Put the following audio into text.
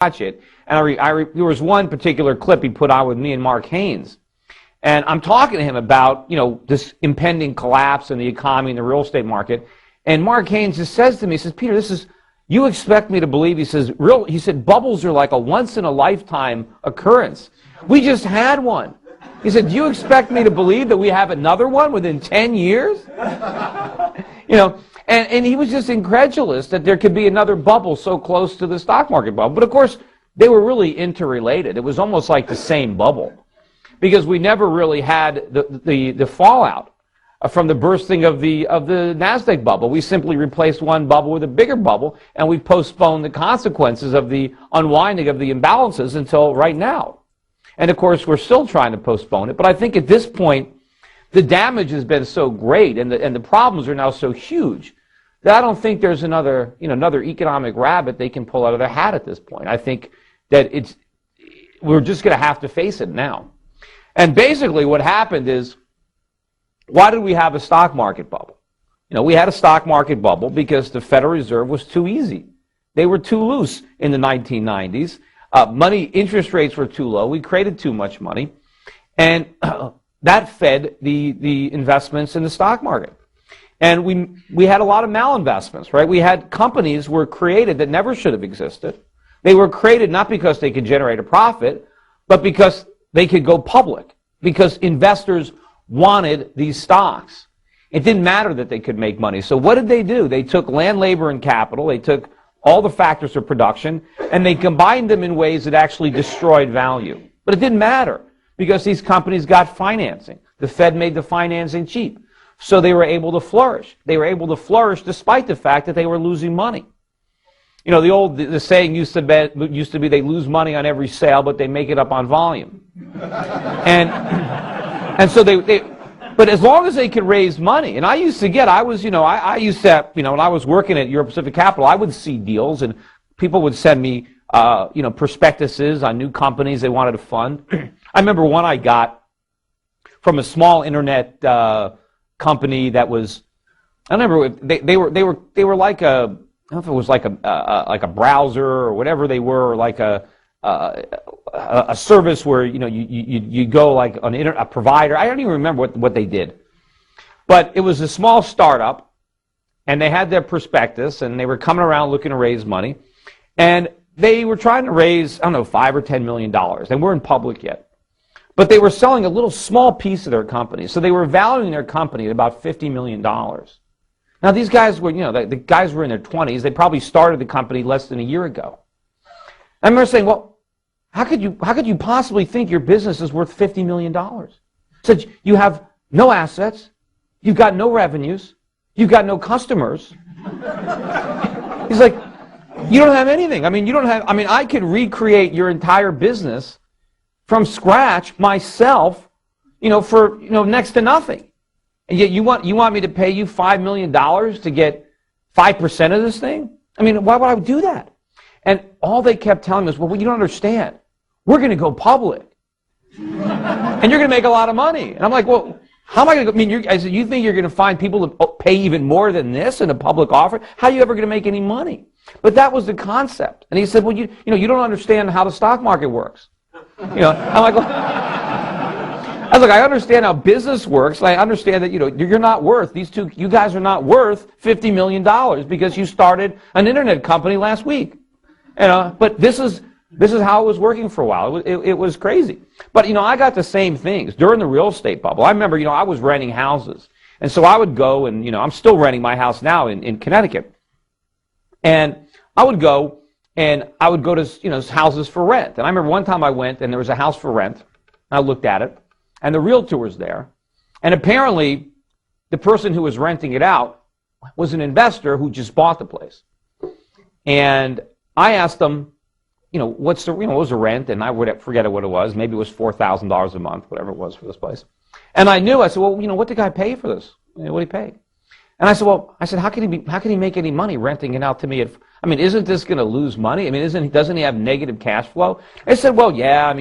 watch it. And there was one particular clip he put on with me and Mark Haynes. And I'm talking to him about, this impending collapse in the economy and the real estate market. And Mark Haynes just says to me, he says, Peter, you expect me to believe, he said, bubbles are like a once-in-a-lifetime occurrence. We just had one. He said, do you expect me to believe that we have another one within 10 years? And he was just incredulous that there could be another bubble so close to the stock market bubble. But of course, they were really interrelated. It was almost like the same bubble, because we never really had the fallout from the bursting of the NASDAQ bubble. We simply replaced one bubble with a bigger bubble, and we postponed the consequences of the unwinding of the imbalances until right now. And of course, we're still trying to postpone it. But I think at this point, the damage has been so great, and the problems are now so huge, that I don't think there's another economic rabbit they can pull out of their hat at this point. I think that we're just going to have to face it now. And basically what happened is, why did we have a stock market bubble? We had a stock market bubble because the Federal Reserve was too easy. They were too loose in the 1990s. Interest rates were too low. We created too much money. And that fed the investments in the stock market. And we had a lot of malinvestments, right? We had companies were created that never should have existed. They were created not because they could generate a profit, but because they could go public, because investors wanted these stocks. It didn't matter that they could make money. So what did they do? They took land, labor, and capital. They took all the factors of production, and they combined them in ways that actually destroyed value. But it didn't matter, because these companies got financing. The Fed made the financing cheap. So they were able to flourish. They were able to flourish despite the fact that they were losing money. The saying used to be they lose money on every sale, but they make it up on volume. And so but as long as they could raise money, and I used to, when I was working at Euro Pacific Capital, I would see deals, and people would send me, prospectuses on new companies they wanted to fund. I remember one I got from a small internet company that was, I don't remember, they were like a, I don't know if it was like a browser or whatever they were, or like a service where you go like a provider. I don't even remember what they did, but it was a small startup, and they had their prospectus, and they were coming around looking to raise money, and they were trying to raise, I don't know, $5 or $10 million. They weren't public yet, but they were selling a little small piece of their company, so they were valuing their company at about $50 million. Now these guys were, the guys were in their 20s. They probably started the company less than a year ago. I remember saying, well, how could you possibly think your business is worth $50 million? So you have no assets, you've got no revenues, you've got no customers. He's like, you don't have anything. I could recreate your entire business from scratch myself, for next to nothing. And yet you want me to pay you $5 million to get 5% of this thing? Why would I do that? And all they kept telling me was, well, you don't understand. We're going to go public. And you're going to make a lot of money. And I'm like, well, how am I going to go? I said, you think you're going to find people to pay even more than this in a public offer? How are you ever going to make any money? But that was the concept. And he said, well, you don't understand how the stock market works. I'm like, well, I understand how business works. I understand that, you're not worth, you guys are not worth $50 million because you started an internet company last week. But this is how it was working for a while. It was crazy. But, I got the same things during the real estate bubble. I remember, I was renting houses. And so I would go and, I'm still renting my house now in Connecticut. And I would go to, houses for rent. And I remember one time I went and there was a house for rent. I looked at it. And the realtor was there. And apparently, the person who was renting it out was an investor who just bought the place. And I asked them, what was the rent? And I would forget what it was. Maybe it was $4,000 a month, whatever it was for this place. And I said, well, what did the guy pay for this? What did he pay? And I said, how can he make any money renting it out to me? Isn't this going to lose money? Doesn't he have negative cash flow? They said, well, yeah,